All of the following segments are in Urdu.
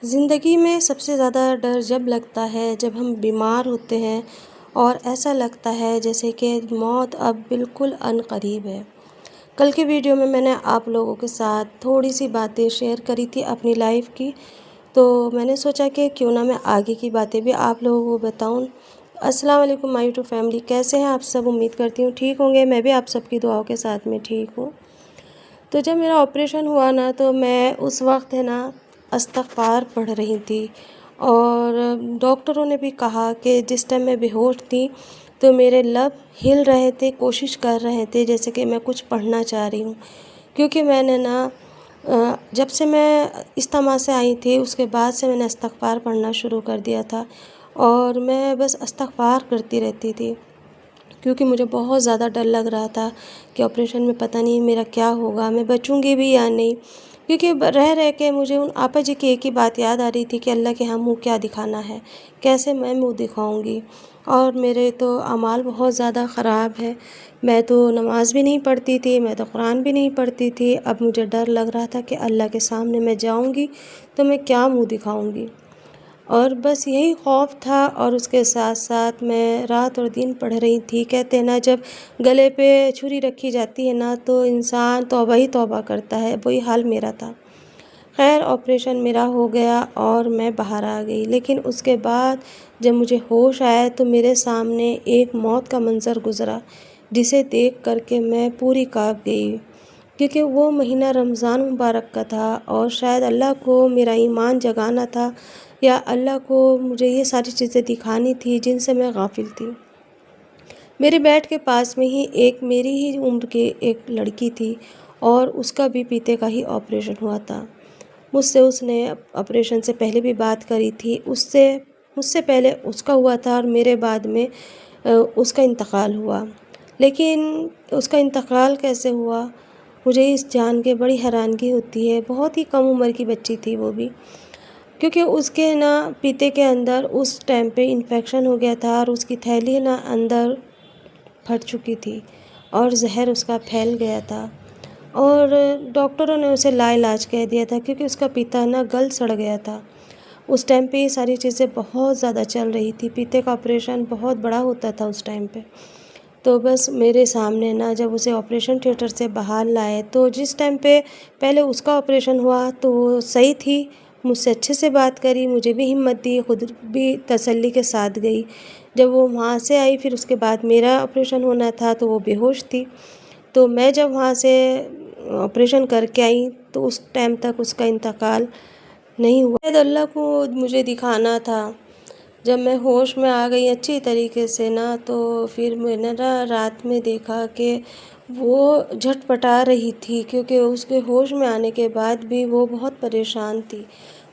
زندگی میں سب سے زیادہ ڈر جب لگتا ہے جب ہم بیمار ہوتے ہیں اور ایسا لگتا ہے جیسے کہ موت اب بالکل عنقریب ہے۔ کل کی ویڈیو میں نے آپ لوگوں کے ساتھ تھوڑی سی باتیں شیئر کری تھی اپنی لائف کی، تو میں نے سوچا کہ کیوں نہ میں آگے کی باتیں بھی آپ لوگوں کو بتاؤں۔ السلام علیکم مائی یوٹیوب فیملی، کیسے ہیں آپ سب؟ امید کرتی ہوں ٹھیک ہوں گے، میں بھی آپ سب کی دعاؤں کے ساتھ میں ٹھیک ہوں۔ تو جب میرا آپریشن ہوا نا تو میں اس وقت استغفار پڑھ رہی تھی، اور ڈاکٹروں نے بھی کہا کہ جس ٹائم میں بے ہوش تھی تو میرے لب ہل رہے تھے، کوشش کر رہے تھے جیسے کہ میں کچھ پڑھنا چاہ رہی ہوں، کیونکہ میں نے جب سے میں اجتماع سے آئی تھی اس کے بعد سے میں نے استغفار پڑھنا شروع کر دیا تھا، اور میں بس استغفار کرتی رہتی تھی، کیونکہ مجھے بہت زیادہ ڈر لگ رہا تھا کہ آپریشن میں پتہ نہیں میرا کیا ہوگا، میں بچوں گی بھی یا نہیں، کیونکہ رہ کے مجھے ان آپا جی کی ایک ہی بات یاد آ رہی تھی کہ اللہ کے ہاں منہ کیا دکھانا ہے، کیسے میں منہ دکھاؤں گی، اور میرے تو اعمال بہت زیادہ خراب ہے، میں تو نماز بھی نہیں پڑھتی تھی، میں تو قرآن بھی نہیں پڑھتی تھی۔ اب مجھے ڈر لگ رہا تھا کہ اللہ کے سامنے میں جاؤں گی تو میں کیا منہ دکھاؤں گی، اور بس یہی خوف تھا، اور اس کے ساتھ ساتھ میں رات اور دن پڑھ رہی تھی۔ کہتے ہیں نا، جب گلے پہ چھری رکھی جاتی ہے نا تو انسان توبہ ہی توبہ کرتا ہے، وہی حال میرا تھا۔ خیر، آپریشن میرا ہو گیا اور میں باہر آ گئی، لیکن اس کے بعد جب مجھے ہوش آیا تو میرے سامنے ایک موت کا منظر گزرا، جسے دیکھ کر کے میں پوری کانپ گئی، کیونکہ وہ مہینہ رمضان مبارک کا تھا، اور شاید اللہ کو میرا ایمان جگانا تھا، یا اللہ کو مجھے یہ ساری چیزیں دکھانی تھی جن سے میں غافل تھی۔ میرے بیڈ کے پاس میں ہی ایک میری ہی عمر کی ایک لڑکی تھی، اور اس کا بھی پیتے کا ہی آپریشن ہوا تھا۔ مجھ سے اس نے آپریشن سے پہلے بھی بات کری تھی، مجھ سے پہلے اس کا ہوا تھا، اور میرے بعد میں اس کا انتقال ہوا۔ لیکن اس کا انتقال کیسے ہوا، مجھے اس جان کے بڑی حیرانگی ہوتی ہے۔ بہت ہی کم عمر کی بچی تھی وہ بھی، کیونکہ اس کے پیتے کے اندر اس ٹائم پہ انفیکشن ہو گیا تھا، اور اس کی تھیلی اندر پھٹ چکی تھی، اور زہر اس کا پھیل گیا تھا، اور ڈاکٹروں نے اسے لا علاج کہہ دیا تھا، کیونکہ اس کا پیتا گل سڑ گیا تھا۔ اس ٹائم پہ یہ ساری چیزیں بہت زیادہ چل رہی تھی، پیتے کا آپریشن بہت بڑا ہوتا تھا اس ٹائم پہ۔ تو بس میرے سامنے جب اسے آپریشن تھیٹر سے باہر لائے تو جس ٹائم پہ پہلے اس کا آپریشن ہوا تو وہ صحیح تھی، مجھ سے اچھے سے بات کری، مجھے بھی ہمت دی، خود بھی تسلی کے ساتھ گئی۔ جب وہ وہاں سے آئی، پھر اس کے بعد میرا آپریشن ہونا تھا تو وہ بے ہوش تھی، تو میں جب وہاں سے آپریشن کر کے آئی تو اس ٹائم تک اس کا انتقال نہیں ہوا۔ شاید اللہ کو مجھے دکھانا تھا۔ جب میں ہوش میں آ گئی اچھی طریقے سے تو پھر میں نے رات میں دیکھا کہ وہ جھٹ پٹا رہی تھی، کیونکہ اس کے ہوش میں آنے کے بعد بھی وہ بہت پریشان تھی،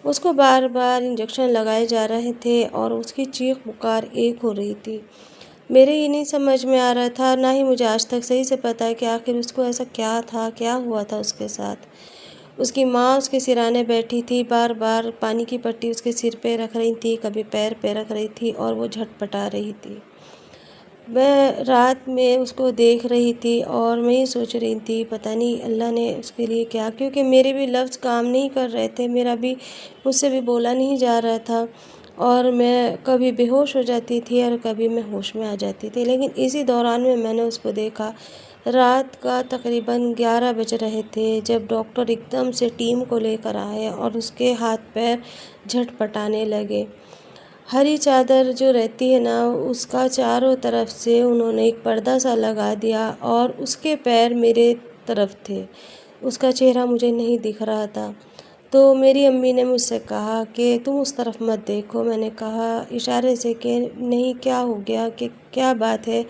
اس کو بار بار انجیکشن لگائے جا رہے تھے، اور اس کی چیخ پکار ایک ہو رہی تھی۔ میرے یہ نہیں سمجھ میں آ رہا تھا، نہ ہی مجھے آج تک صحیح سے پتہ ہے کہ آخر اس کو ایسا کیا تھا، کیا ہوا تھا اس کے ساتھ۔ اس کی ماں اس کے سرانے بیٹھی تھی، بار بار پانی کی پٹی اس کے سر پہ رکھ رہی تھی، کبھی پیر پہ رکھ رہی تھی، اور وہ جھٹ پٹا رہی تھی۔ میں رات میں اس کو دیکھ رہی تھی، اور میں یہ سوچ رہی تھی پتہ نہیں اللہ نے اس کے لیے کیا، کیونکہ میرے بھی لفظ کام نہیں کر رہے تھے، مجھ سے بھی بولا نہیں جا رہا تھا، اور میں کبھی بے ہوش ہو جاتی تھی اور کبھی میں ہوش میں آ جاتی تھی۔ لیکن اسی دوران میں نے اس کو دیکھا، رات کا تقریباً 11 بج رہے تھے جب ڈاکٹر ایک دم سے ٹیم کو لے کر آئے اور اس کے ہاتھ پیر جھٹ پٹانے لگے۔ ہری چادر جو رہتی ہے اس کا چاروں طرف سے انہوں نے ایک پردہ سا لگا دیا، اور اس کے پیر میرے طرف تھے، اس کا چہرہ مجھے نہیں دکھ رہا تھا۔ تو میری امی نے مجھ سے کہا کہ تم اس طرف مت دیکھو۔ میں نے کہا اشارے سے کہ نہیں، کیا ہو گیا، کہ کیا بات ہے،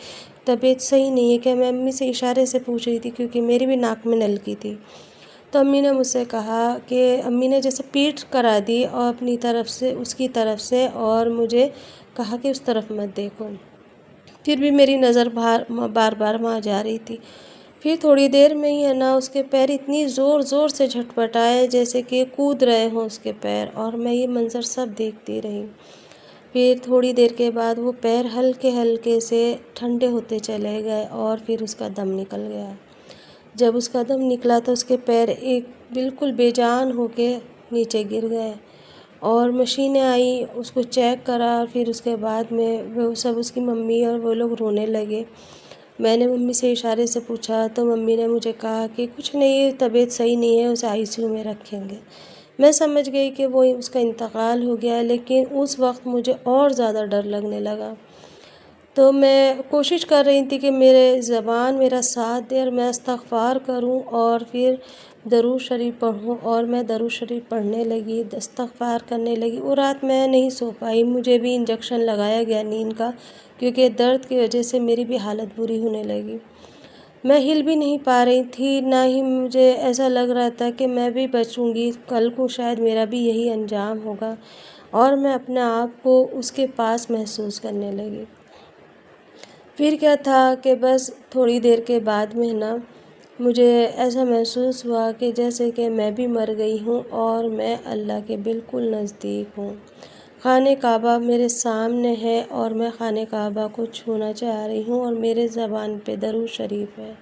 طبیعت صحیح نہیں ہے، کہ میں امی سے اشارے سے پوچھ رہی تھی، کیونکہ میری بھی ناک میں نلکی تھی۔ تو امی نے مجھ سے کہا کہ امی نے جیسے پیٹھ کرا دی اور اپنی طرف سے، اس کی طرف سے، اور مجھے کہا کہ اس طرف مت دیکھو۔ پھر بھی میری نظر بار بار وہاں جا رہی تھی۔ پھر تھوڑی دیر میں ہی اس کے پیر اتنی زور زور سے جھٹ پٹائے جیسے کہ کود رہے ہوں اس کے پیر، اور میں یہ منظر سب دیکھتی رہی۔ پھر تھوڑی دیر کے بعد وہ پیر ہلکے ہلکے سے ٹھنڈے ہوتے چلے گئے، اور پھر اس کا دم نکل گیا۔ جب اس کا دم نکلا تو اس کے پیر ایک بالکل بے جان ہو کے نیچے گر گئے، اور مشینیں آئیں، اس کو چیک کرا، پھر اس کے بعد میں وہ سب اس کی ممی اور وہ لوگ رونے لگے۔ میں نے ممی سے اشارے سے پوچھا تو ممی نے مجھے کہا کہ کچھ نہیں، طبیعت صحیح نہیں ہے، اسے ICU میں رکھیں گے۔ میں سمجھ گئی کہ وہ اس کا انتقال ہو گیا، لیکن اس وقت مجھے اور زیادہ ڈر لگنے لگا۔ تو میں کوشش کر رہی تھی کہ میرے زبان میرا ساتھ دے اور میں استغفار کروں اور پھر درود شریف پڑھوں، اور میں درود شریف پڑھنے لگی، استغفار کرنے لگی۔ وہ رات میں نہیں سو پائی، مجھے بھی انجیکشن لگایا گیا نیند کا، کیونکہ درد کی وجہ سے میری بھی حالت بری ہونے لگی۔ میں ہل بھی نہیں پا رہی تھی، نہ ہی مجھے ایسا لگ رہا تھا کہ میں بھی بچوں گی، کل کو شاید میرا بھی یہی انجام ہوگا، اور میں اپنے آپ کو اس کے پاس محسوس کرنے لگی۔ پھر کیا تھا کہ بس تھوڑی دیر کے بعد میں مجھے ایسا محسوس ہوا کہ جیسے کہ میں بھی مر گئی ہوں اور میں اللہ کے بالکل نزدیک ہوں۔ خانہ کعبہ میرے سامنے ہے اور میں خانہ کعبہ کو چھونا چاہ رہی ہوں، اور میرے زبان پہ درود شریف ہے،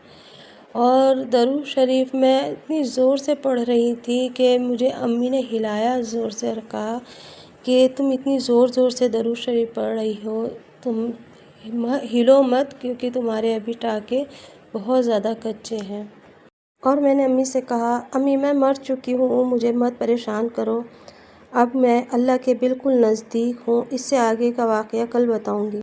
اور درود شریف میں اتنی زور سے پڑھ رہی تھی کہ مجھے امی نے ہلایا زور سے اور کہا کہ تم اتنی زور سے درود شریف پڑھ رہی ہو، تم ہلو مت، کیونکہ تمہارے ابھی ٹانکے بہت زیادہ کچے ہیں۔ اور میں نے امی سے کہا، امی میں مر چکی ہوں، مجھے مت پریشان کرو، اب میں اللہ کے بالکل نزدیک ہوں، اس سے آگے کا واقعہ کل بتاؤں گی۔